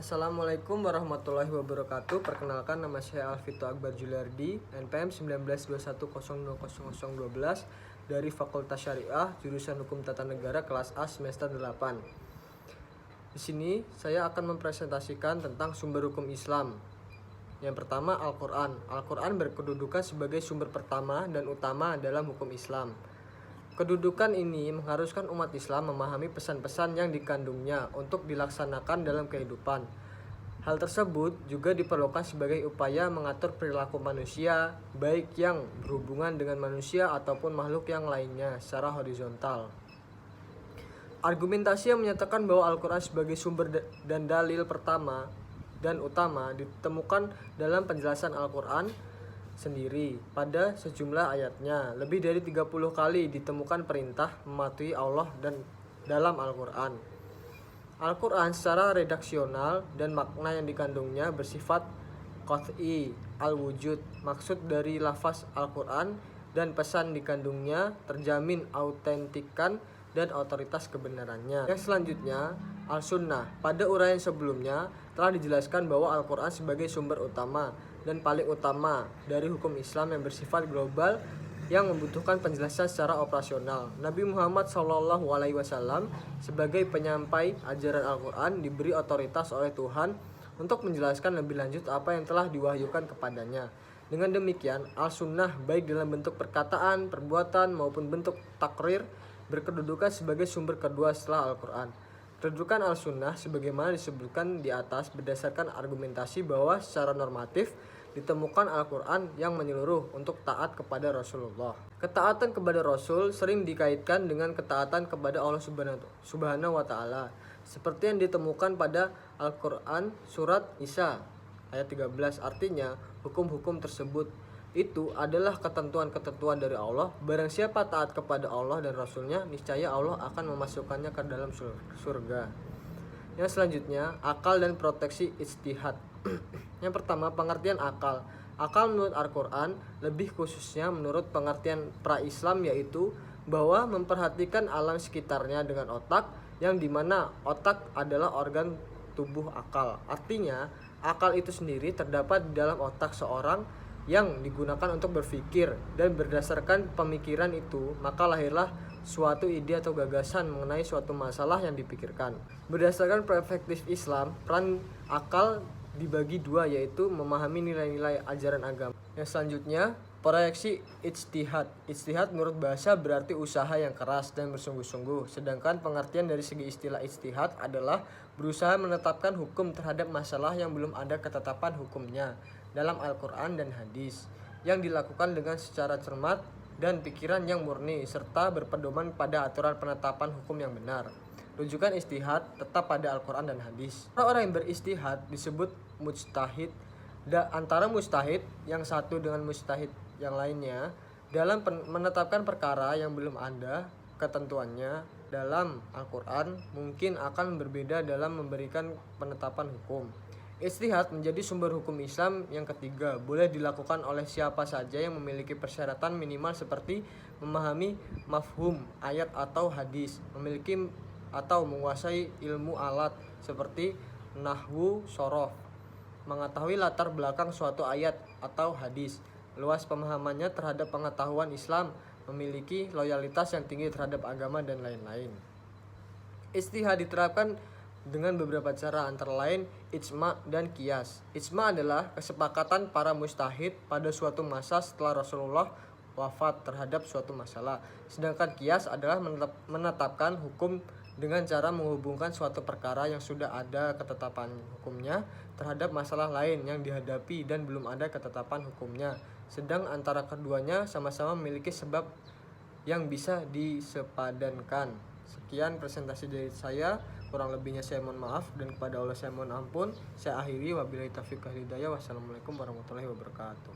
Assalamualaikum warahmatullahi wabarakatuh. Perkenalkan, nama saya Alvito Akbar Juliardi, NPM 1921000012 dari Fakultas Syariah, jurusan Hukum Tata Negara kelas A semester 8. Di sini saya akan mempresentasikan tentang sumber hukum Islam. Yang pertama, Al-Quran. Al-Quran berkedudukan sebagai sumber pertama dan utama dalam hukum Islam. Kedudukan ini mengharuskan umat Islam memahami pesan-pesan yang dikandungnya untuk dilaksanakan dalam kehidupan. Hal tersebut juga diperlukan sebagai upaya mengatur perilaku manusia, baik yang berhubungan dengan manusia ataupun makhluk yang lainnya secara horizontal. Argumentasi yang menyatakan bahwa Al-Quran sebagai sumber dan dalil pertama dan utama ditemukan dalam penjelasan Al-Quran sendiri pada sejumlah ayatnya. Lebih dari 30 kali ditemukan perintah mematuhi Allah dan dalam Al-Quran. Al-Quran secara redaksional dan makna yang dikandungnya bersifat qat'i al-wujud. Maksud dari lafaz Al-Quran dan pesan dikandungnya terjamin autentikan dan otoritas kebenarannya. Yang selanjutnya, Al-Sunnah. Pada uraian sebelumnya telah dijelaskan bahwa Al-Quran sebagai sumber utama dan paling utama dari hukum Islam yang bersifat global yang membutuhkan penjelasan secara operasional. Nabi Muhammad SAW sebagai penyampai ajaran Al-Quran diberi otoritas oleh Tuhan untuk menjelaskan lebih lanjut apa yang telah diwahyukan kepadanya. Dengan demikian, Al-Sunnah baik dalam bentuk perkataan, perbuatan maupun bentuk takrir berkedudukan sebagai sumber kedua setelah Al-Quran. Kedudukan Al-Sunnah sebagaimana disebutkan di atas berdasarkan argumentasi bahwa secara normatif ditemukan Al-Quran yang menyeluruh untuk taat kepada Rasulullah. Ketaatan kepada Rasul sering dikaitkan dengan ketaatan kepada Allah Subhanahu wa Ta'ala, seperti yang ditemukan pada Al-Quran surat Isa ayat 13. Artinya, hukum-hukum tersebut itu adalah ketentuan-ketentuan dari Allah. Barang siapa taat kepada Allah dan Rasulnya, niscaya Allah akan memasukkannya ke dalam surga. Yang selanjutnya, akal dan proteksi ijtihad. Yang pertama, pengertian akal. Akal menurut Al-Quran, lebih khususnya menurut pengertian pra-Islam, yaitu bahwa memperhatikan alam sekitarnya dengan otak, yang dimana otak adalah organ tubuh akal. Artinya, akal itu sendiri terdapat di dalam otak seorang yang digunakan untuk berpikir, dan berdasarkan pemikiran itu maka lahirlah suatu ide atau gagasan mengenai suatu masalah yang dipikirkan. Berdasarkan perspektif Islam, peran akal dibagi dua, yaitu memahami nilai-nilai ajaran agama. Yang selanjutnya, proyeksi ijtihad. Ijtihad menurut bahasa berarti usaha yang keras dan bersungguh-sungguh, sedangkan pengertian dari segi istilah ijtihad adalah berusaha menetapkan hukum terhadap masalah yang belum ada ketetapan hukumnya dalam Al-Quran dan hadis, yang dilakukan dengan secara cermat dan pikiran yang murni serta berpedoman pada aturan penetapan hukum yang benar. Rujukan ijtihad tetap pada Al-Quran dan hadis. Orang yang beristihad disebut mujtahid. Antara mujtahid yang satu dengan mujtahid yang lainnya dalam menetapkan perkara yang belum ada ketentuannya dalam Al-Quran mungkin akan berbeda dalam memberikan penetapan hukum. Ijtihad menjadi sumber hukum Islam yang ketiga. Boleh dilakukan oleh siapa saja yang memiliki persyaratan minimal seperti memahami mafhum ayat atau hadis, memiliki atau menguasai ilmu alat seperti nahwu, shorof, mengetahui latar belakang suatu ayat atau hadis, luas pemahamannya terhadap pengetahuan Islam, memiliki loyalitas yang tinggi terhadap agama, dan lain-lain. Ijtihad diterapkan dengan beberapa cara, antara lain ijma dan qiyas. Ijma adalah kesepakatan para mujtahid pada suatu masa setelah Rasulullah wafat terhadap suatu masalah. Sedangkan qiyas adalah menetapkan hukum dengan cara menghubungkan suatu perkara yang sudah ada ketetapan hukumnya terhadap masalah lain yang dihadapi dan belum ada ketetapan hukumnya. Sedang antara keduanya sama-sama memiliki sebab yang bisa disepadankan. Sekian presentasi dari saya, kurang lebihnya saya mohon maaf, dan kepada Allah saya mohon ampun. Saya akhiri, wabillahi taufiq wal hidayah. Wassalamualaikum warahmatullahi wabarakatuh.